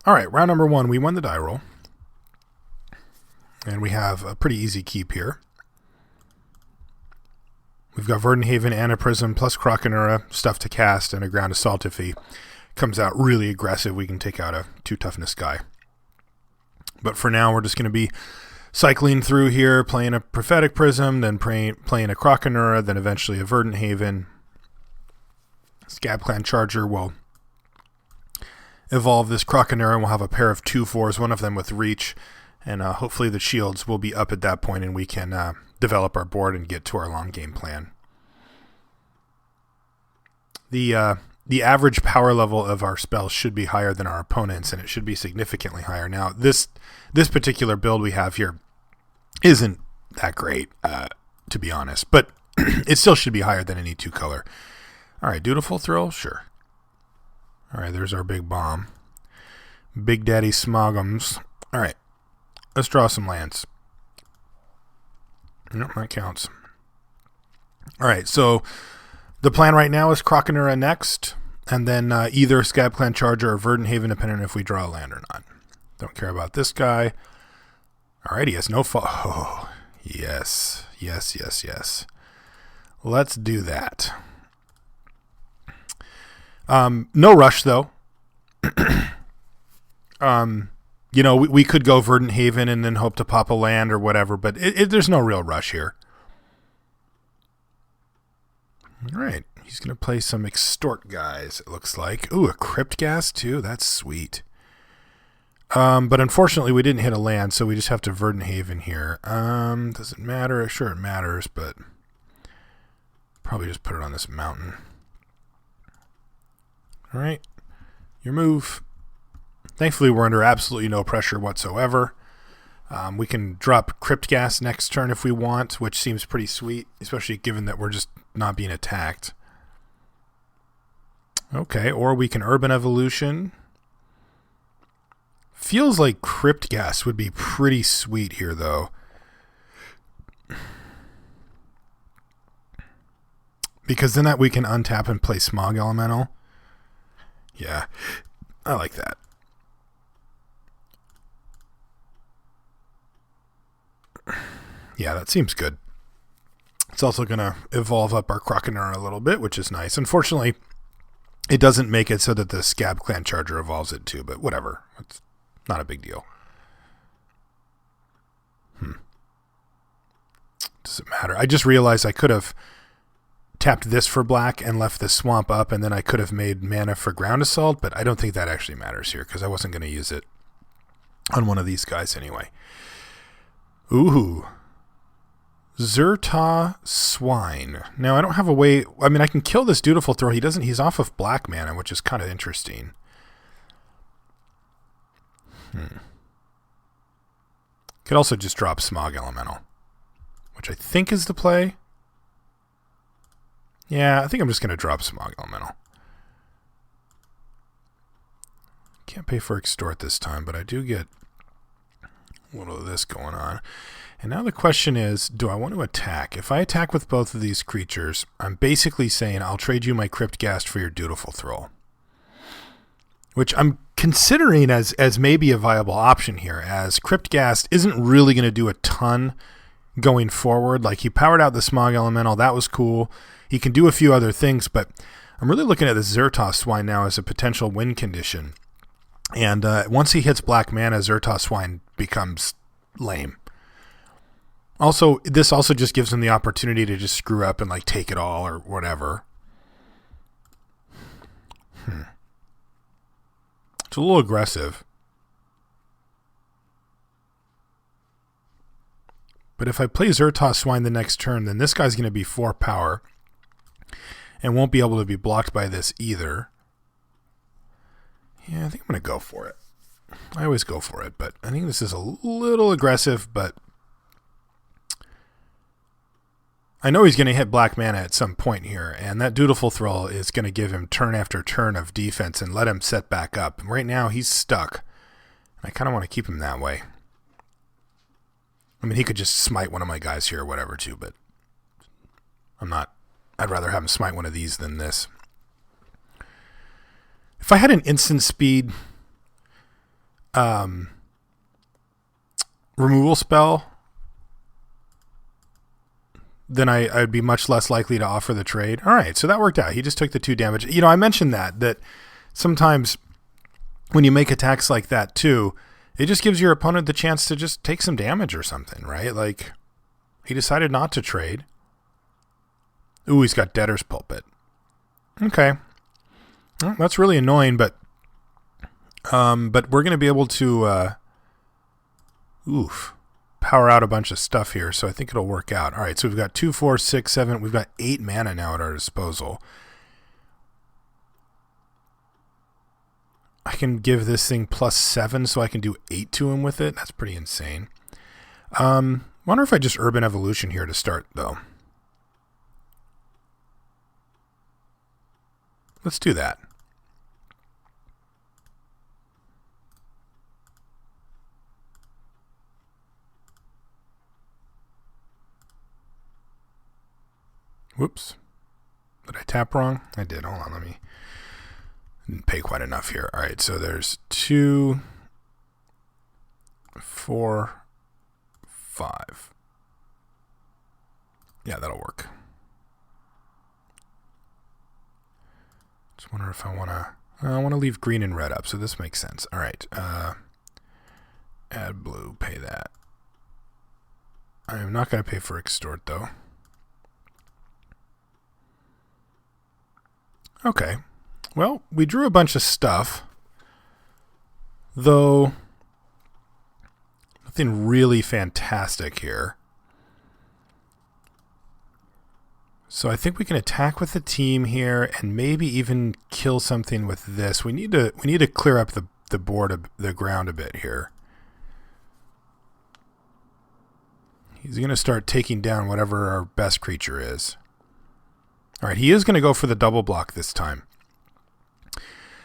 All right, round number 1, we won the die roll. And we have a pretty easy keep here. We've got Verdenhaven, Anaprism, plus Croconura, stuff to cast, and a Ground Assault. If he comes out really aggressive, we can take out a 2 toughness guy. But for now, we're just going to be cycling through here, playing a Prophetic Prism, then playing a Croconura, then eventually a Verdenhaven. Scab Clan Charger will evolve this Croconura, and we'll have a pair of 2/4s, one of them with reach, and hopefully the shields will be up at that point, and we can develop our board and get to our long game plan. The average power level of our spells should be higher than our opponents, and it should be significantly higher. Now, this particular build we have here isn't that great, to be honest, but it still should be higher than any 2-color. All right, Dutiful Thrill, sure. All right, there's our big bomb. Big Daddy Smoggums. All right, let's draw some lands. Nope, that counts. All right, so the plan right now is Croconura next, and then either Scab Clan Charger or Verdenhaven, depending on if we draw a land or not. Don't care about this guy. All right, he has no fall. Oh, yes. Let's do that. No rush, though. We could go Verdenhaven and then hope to pop a land or whatever, but there's no real rush here. All right. He's going to play some Extort guys, it looks like. Ooh, a Crypt Gas, too. That's sweet. But unfortunately, we didn't hit a land, so we just have to Verdenhaven here. Does it matter? Sure, it matters, but probably just put it on this mountain. All right. Your move. Thankfully, we're under absolutely no pressure whatsoever. We can drop Crypt Gas next turn if we want, which seems pretty sweet, especially given that we're just not being attacked. Okay, or we can Urban Evolution. Feels like Crypt Gas would be pretty sweet here, though. Because then that we can untap and play Smog Elemental. Yeah, I like that. Yeah, that seems good. It's also going to evolve up our Croconura a little bit, which is nice. Unfortunately, it doesn't make it so that the Scab Clan Charger evolves it too, but whatever. It's not a big deal. Does it matter? I just realized I could have tapped this for black and left the swamp up, and then I could have made mana for Ground Assault, but I don't think that actually matters here because I wasn't going to use it on one of these guys anyway. Ooh. Zerta Swine. Now, I don't have a way... I mean, I can kill this Dutiful Throw. He's off of black mana, which is kind of interesting. Could also just drop Smog Elemental, which I think is the play. Yeah, I think I'm just going to drop Smog Elemental. Can't pay for Extort this time, but I do get a little of this going on. And now the question is, do I want to attack? If I attack with both of these creatures, I'm basically saying I'll trade you my Crypt Ghast for your Dutiful Thrall, which I'm considering as maybe a viable option here, as Crypt Ghast isn't really going to do a ton going forward. Like, he powered out the Smog Elemental. That was cool. He can do a few other things, but I'm really looking at the Zertos Swine now as a potential win condition. And once he hits black mana, Zertos Swine becomes lame. Also, this also just gives him the opportunity to just screw up and like take it all or whatever. It's a little aggressive. But if I play Zertos Swine the next turn, then this guy's going to be 4 power and won't be able to be blocked by this either. Yeah, I think I'm going to go for it. I always go for it, but I think this is a little aggressive, but I know he's going to hit black mana at some point here, and that Dutiful Thrall is going to give him turn after turn of defense and let him set back up. Right now, he's stuck. I kind of want to keep him that way. I mean, he could just smite one of my guys here or whatever, too, but I'm not. I'd rather have him smite one of these than this. If I had an instant speed, removal spell, then I'd be much less likely to offer the trade. All right, so that worked out. He just took the 2 damage. You know, I mentioned that sometimes when you make attacks like that too, it just gives your opponent the chance to just take some damage or something, right? Like, he decided not to trade. Ooh, he's got Debtor's Pulpit. Okay. Well, that's really annoying, but we're going to be able to power out a bunch of stuff here, so I think it'll work out. All right, so we've got 2, 4, 6, 7. We've got 8 mana now at our disposal. I can give this thing +7, so I can do 8 to him with it. That's pretty insane. Wonder if I just Urban Evolution here to start, though. Let's do that. Whoops. Did I tap wrong? I did. Hold on, let me... Didn't pay quite enough here. All right, so there's 2, 4, 5. Yeah, that'll work. Just wonder if I want to leave green and red up, so this makes sense. All right, add blue, pay that. I am not going to pay for extort, though. Okay. Well, we drew a bunch of stuff, though nothing really fantastic here. So I think we can attack with the team here and maybe even kill something with this. We need to clear up the board, the ground a bit here. He's going to start taking down whatever our best creature is. All right, he is going to go for the double block this time.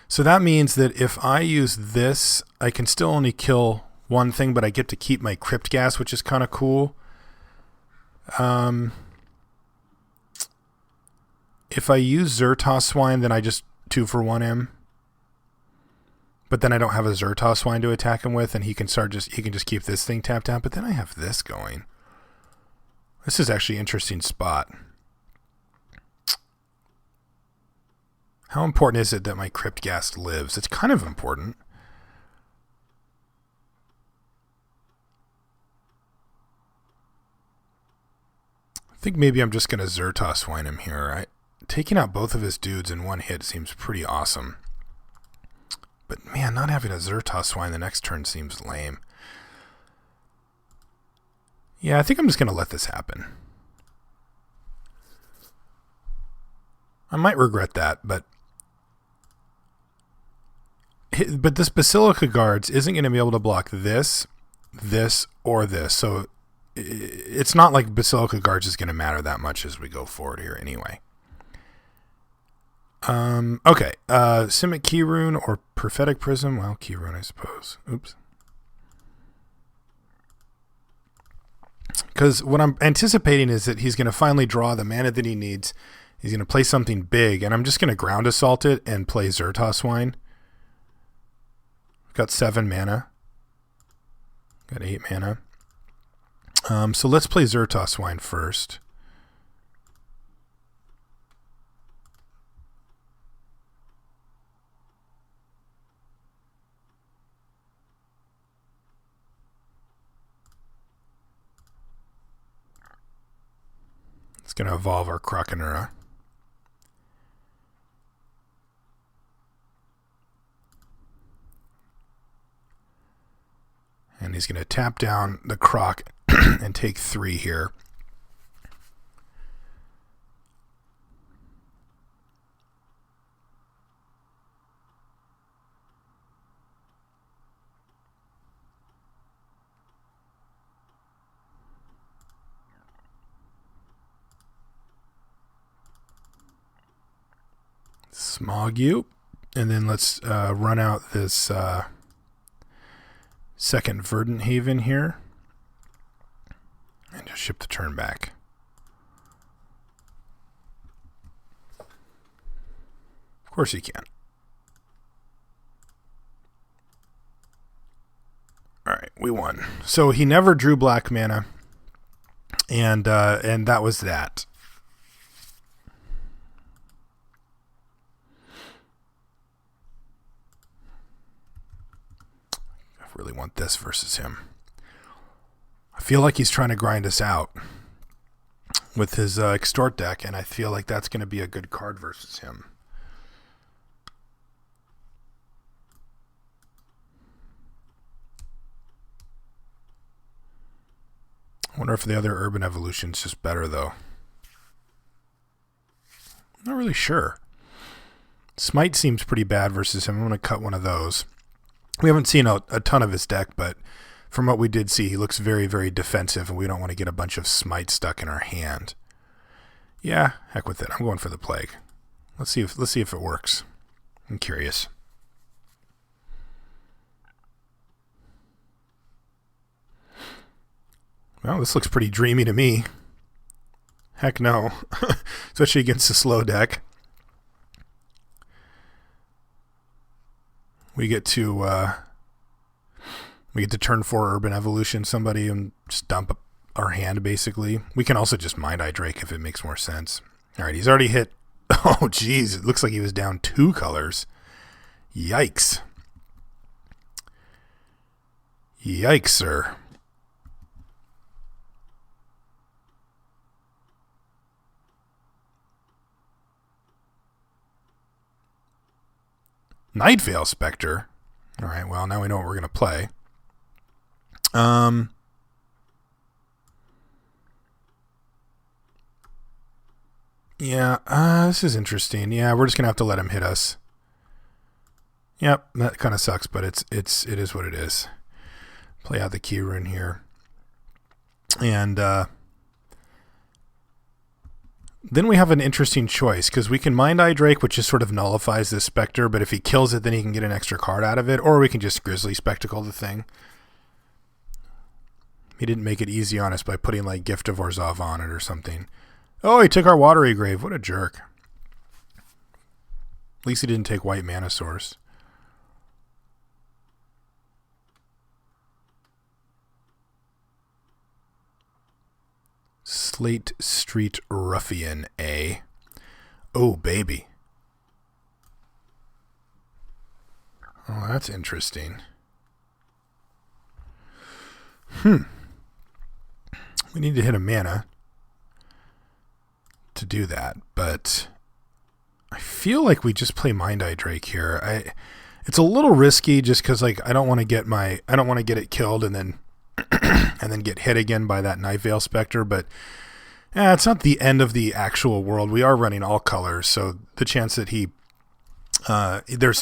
So that means that if I use this, I can still only kill one thing, but I get to keep my Crypt Gas, which is kind of cool. If I use Zertos Swine, then I just 2-for-1 him. But then I don't have a Zertos Swine to attack him with, and he can just keep this thing tapped out. But then I have this going. This is actually an interesting spot. How important is it that my Crypt Gas lives? It's kind of important. I think maybe I'm just going to Zertos Swine him here. Taking out both of his dudes in one hit seems pretty awesome. But man, not having a Zertos Swine the next turn seems lame. Yeah, I think I'm just going to let this happen. I might regret that, but this Basilica Guards isn't going to be able to block this, this, or this. So it's not like Basilica Guards is going to matter that much as we go forward here anyway. Okay. Simic Keyrune or Prophetic Prism. Well, Keyrune, I suppose. Oops. Because what I'm anticipating is that he's going to finally draw the mana that he needs. He's going to play something big, and I'm just going to Ground Assault it and play Zertos Swine. Got 7 mana. Got 8 mana. So let's play Zertos Swine first. It's going to evolve our Croconura. And he's going to tap down the Croc and take 3 here. Smog you. And then let's run out this second Verdant Haven here. And just ship the turn back. Of course you can. we won. So he never drew black mana, and that was that. I really want this versus him. I feel like he's trying to grind us out with his extort deck, and I feel like that's going to be a good card versus him. I wonder if the other Urban Evolution's just better, though. Not really sure. Smite seems pretty bad versus him. I'm going to cut one of those. We haven't seen a ton of his deck, but from what we did see, he looks very, very defensive, and we don't want to get a bunch of Smite stuck in our hand. Yeah, heck with it. I'm going for the Plague. Let's see if it works. I'm curious. Well, this looks pretty dreamy to me. Heck no. Especially against a slow deck. We get to turn 4 Urban Evolution somebody and just dump our hand, basically. We can also just Mind Eye Drake if it makes more sense. All right, he's already hit. Oh, geez. It looks like he was down 2 colors. Yikes. Yikes, sir. Nightveil Spectre. All right, well, now we know what we're going to play. Yeah, this is interesting. Yeah, we're just going to have to let him hit us. Yep, that kind of sucks, but it is what it is. Play out the key rune here. And then we have an interesting choice, because we can Mind Eye Drake, which just sort of nullifies this Spectre, but if he kills it, then he can get an extra card out of it, or we can just Grizzly Spectacle the thing. He didn't make it easy on us by putting, like, Gift of Orzhov on it or something. Oh, he took our Watery Grave. What a jerk. At least he didn't take White Mana Source. Slate Street Ruffian, A. Oh, baby. Oh, that's interesting. We need to hit a mana to do that, but I feel like we just play Mind Eye Drake here. It's a little risky just because, like, I don't want to get it killed and then and then get hit again by that Nightveil Spectre, but it's not the end of the actual world. We are running all colors, so the chance that he there's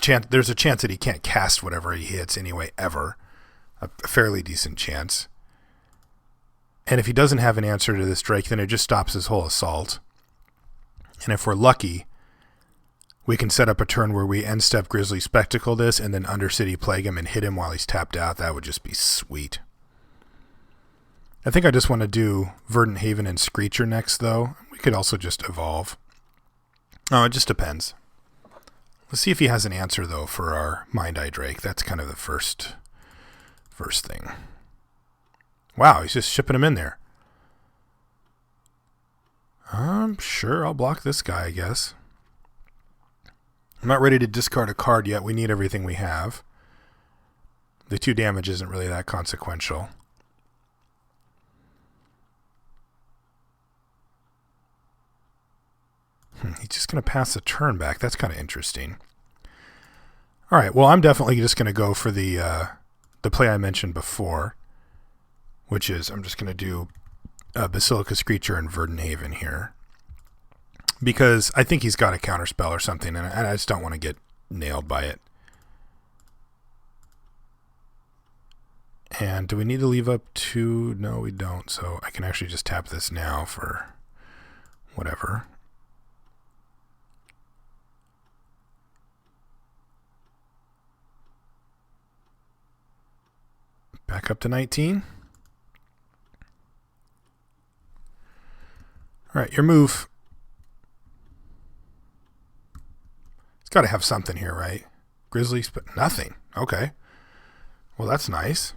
a chance that he can't cast whatever he hits anyway, ever. A fairly decent chance. And if he doesn't have an answer to this Drake, then it just stops his whole assault. And if we're lucky, we can set up a turn where we end step Grizzly Spectacle this and then Undercity Plague him and hit him while he's tapped out. That would just be sweet. I think I just want to do Verdant Haven and Screecher next, though. We could also just evolve. Oh, it just depends. Let's see if he has an answer, though, for our Mind Eye Drake. That's kind of the first thing. Wow, he's just shipping him in there. Sure, I'll block this guy, I guess. I'm not ready to discard a card yet. We need everything we have. The 2 damage isn't really that consequential. He's just going to pass the turn back. That's kind of interesting. All right, well, I'm definitely just going to go for the play I mentioned before, which is I'm just going to do Basilica Screecher and Verdant Haven here, because I think he's got a counterspell or something, and I just don't want to get nailed by it. And do we need to leave up 2? No, we don't, so I can actually just tap this now for whatever. Back up to 19. All right, your move. It's got to have something here, right? Grizzlies, but nothing. Okay. Well, that's nice.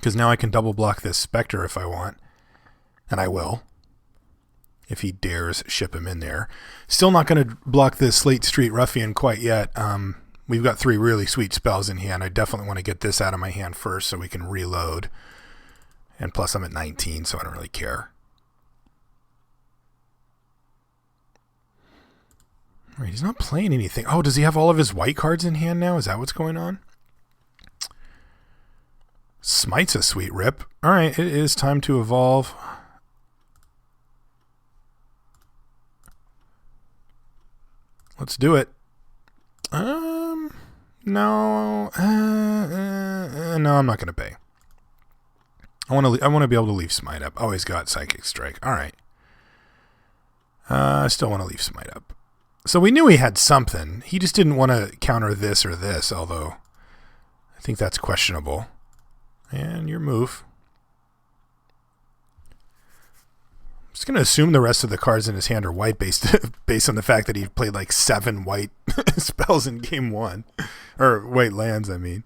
Because now I can double block this Spectre if I want. And I will. If he dares ship him in there. Still not going to block this Slate Street Ruffian quite yet. We've got 3 really sweet spells in hand. I definitely want to get this out of my hand first so we can reload. And plus I'm at 19, so I don't really care. All right, he's not playing anything. Oh, does he have all of his white cards in hand now? Is that what's going on? Smite's a sweet rip. All right, it is time to evolve. Let's do it. No. No, I'm not going to pay. I want to be able to leave Smite up. Oh, he's got Psychic Strike. All right. I still want to leave Smite up. So we knew he had something. He just didn't want to counter this or this, although I think that's questionable. And your move. I'm just going to assume the rest of the cards in his hand are white based on the fact that he played like 7 white spells in game 1. Or white lands, I mean.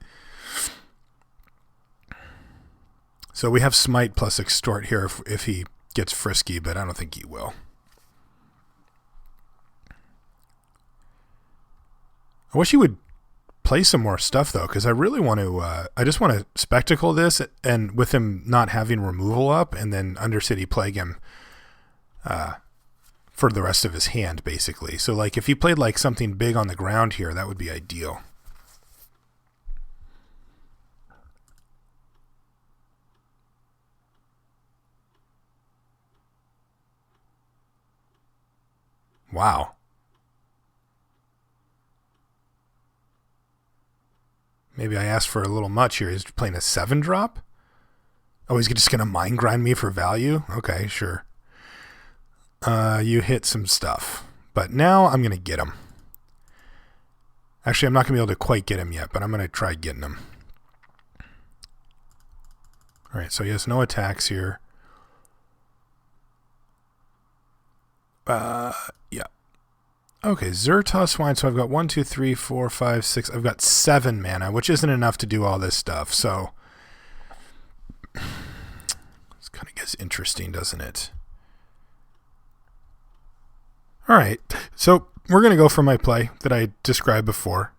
So we have Smite plus Extort here if he gets frisky, but I don't think he will. I wish he would play some more stuff, though, because I really want to... I just want to spectacle this, and with him not having removal up, and then Undercity Plague him for the rest of his hand, basically. So, like, if he played, like, something big on the ground here, that would be ideal. Wow. Maybe I asked for a little much here. He's playing a 7-drop? Oh, he's just going to mind grind me for value? Okay, sure. You hit some stuff. But now I'm going to get him. Actually, I'm not going to be able to quite get him yet, but I'm going to try getting him. All right, so he has no attacks here. Yeah. Okay, Zertos Swine, so I've got 1, 2, 3, 4, 5, 6. I've got 7 mana, which isn't enough to do all this stuff, so... This kind of gets interesting, doesn't it? Alright, so we're going to go for my play that I described before.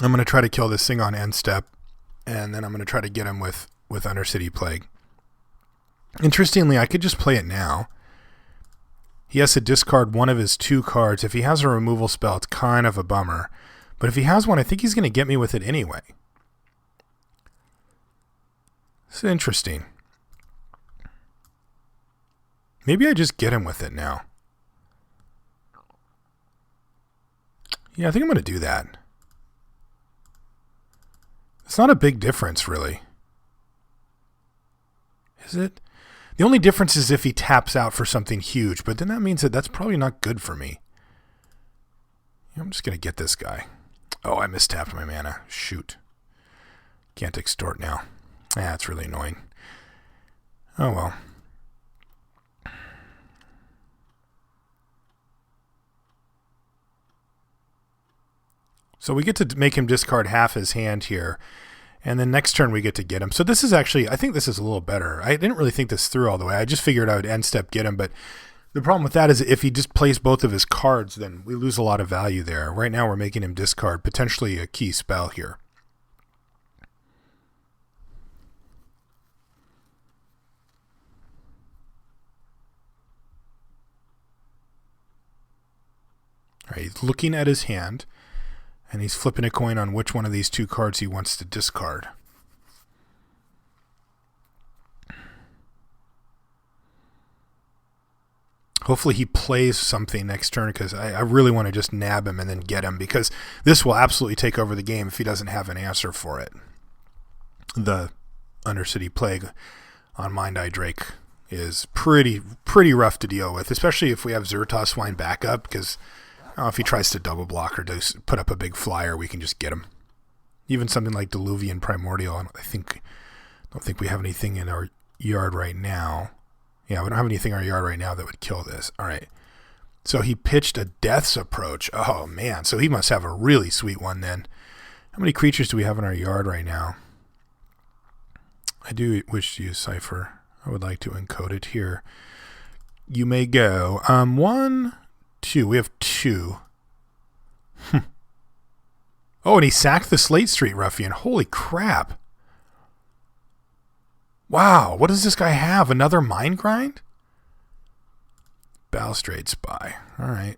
I'm going to try to kill this thing on end step, and then I'm going to try to get him with Undercity Plague. Interestingly, I could just play it now. He has to discard one of his 2 cards. If he has a removal spell, it's kind of a bummer. But if he has one, I think he's going to get me with it anyway. It's interesting. Maybe I just get him with it now. Yeah, I think I'm going to do that. It's not a big difference, really. Is it? The only difference is if he taps out for something huge, but then that means that that's probably not good for me. I'm just going to get this guy. Oh, I mistapped my mana. Shoot. Can't extort now. That's really annoying. Oh, well. So we get to make him discard half his hand here. And then next turn we get to get him. So this is actually, I think this is a little better. I didn't really think this through all the way. I just figured I would end step get him. But the problem with that is if he just plays both of his cards, then we lose a lot of value there. Right now we're making him discard potentially a key spell here. All right, he's looking at his hand. And he's flipping a coin on which one of these 2 cards he wants to discard. Hopefully he plays something next turn because I really want to just nab him and then get him because this will absolutely take over the game if he doesn't have an answer for it. The Undercity Plague on Mind Eye Drake is pretty rough to deal with, especially if we have Zertos Swine backup because... if he tries to double block or put up a big flyer, we can just get him. Even something like Diluvian Primordial, I don't think we have anything in our yard right now. Yeah, we don't have anything in our yard right now that would kill this. All right. So he pitched a Death's Approach. Oh, man. So he must have a really sweet one then. How many creatures do we have in our yard right now? I do wish to use Cipher. I would like to encode it here. You may go. 1, 2. We have 2. Oh, and he sacked the Slate Street Ruffian. Holy crap. Wow, what does this guy have? Another Mind Grind? Balustrade Spy. All right.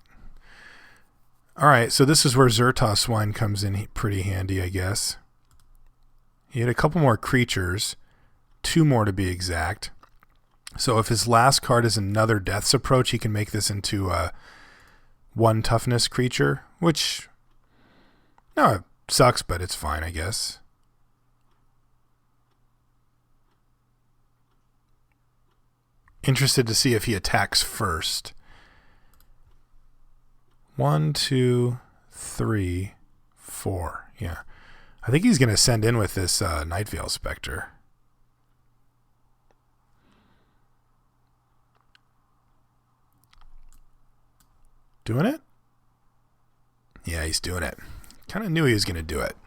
All right, so this is where Zertos Swine comes in pretty handy, I guess. He had a couple more creatures. 2 more to be exact. So if his last card is another Death's Approach, he can make this into a 1 toughness creature, which, no, it sucks, but it's fine, I guess. Interested to see if he attacks first. 1, 2, 3, 4. Yeah. I think he's going to send in with this Nightveil Spectre. Doing it? Yeah, he's doing it. Kind of knew he was going to do it.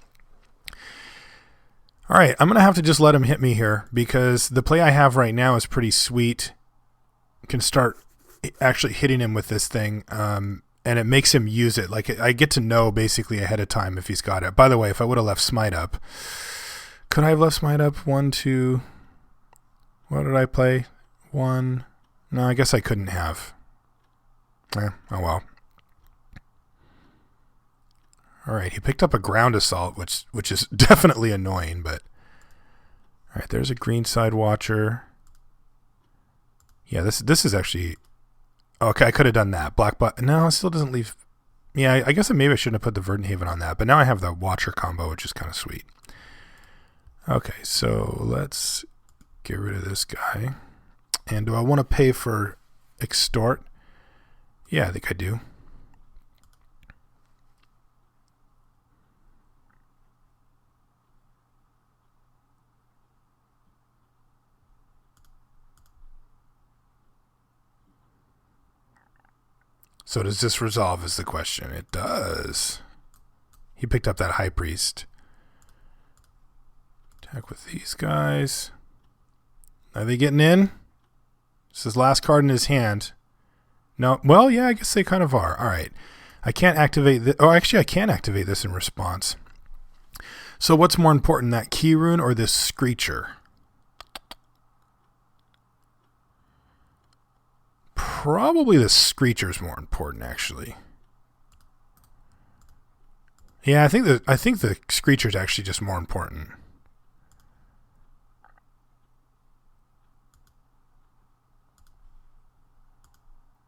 All right, I'm going to have to just let him hit me here because the play I have right now is pretty sweet. Can start actually hitting him with this thing, and it makes him use it. Like, I get to know basically ahead of time if he's got it. By the way, if I would have left Smite up, could I have left Smite up? 1, 2. What did I play? 1. No, I guess I couldn't have. Oh well. All right, he picked up a Ground Assault, which is definitely annoying, but all right, there's a Greenside Watcher. Yeah, this is actually okay. I could have done that. No, it still doesn't leave. Yeah, I guess maybe I shouldn't have put the Verdant Haven on that, but now I have the Watcher combo, which is kind of sweet. Okay, so let's get rid of this guy. And do I want to pay for Extort? Yeah, I think I do. So does this resolve is the question. It does. He picked up that High Priest. Attack with these guys. Are they getting in? It's his last card in his hand. No. Well, yeah, I guess they kind of are. All right. I can't activate this. Oh, actually, I can activate this in response. So what's more important, that Key Rune or this Screecher? Probably the Screecher's more important, actually. Yeah, I think the Screecher's actually just more important.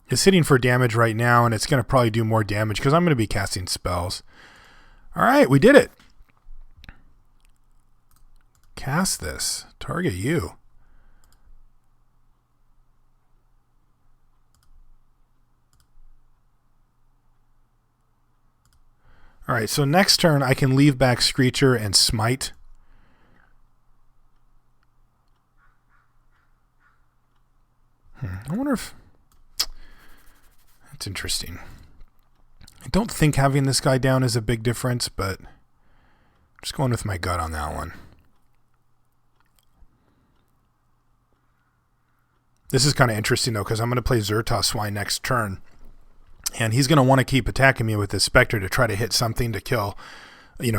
It's hitting for damage right now, and it's going to probably do more damage because I'm going to be casting spells. All right, we did it. Cast this. Target you. All right, so next turn I can leave back Screecher and Smite. I wonder if... That's interesting. I don't think having this guy down is a big difference, but I'm just going with my gut on that one. This is kind of interesting, though, because I'm going to play Zertos Swine next turn. And he's going to want to keep attacking me with this Spectre to try to hit something to kill,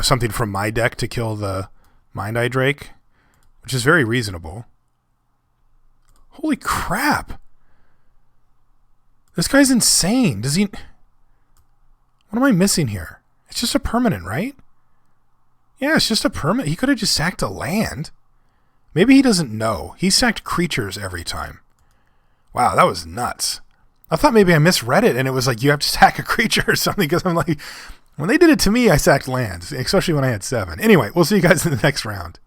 something from my deck to kill the Mind Eye Drake, which is very reasonable. Holy crap. This guy's insane. Does he... What am I missing here? It's just a permanent, right? Yeah, it's just a permanent. He could have just sacked a land. Maybe he doesn't know. He sacked creatures every time. Wow, that was nuts. I thought maybe I misread it and it was like you have to sack a creature or something because I'm like, when they did it to me, I sacked lands, especially when I had 7. Anyway, we'll see you guys in the next round.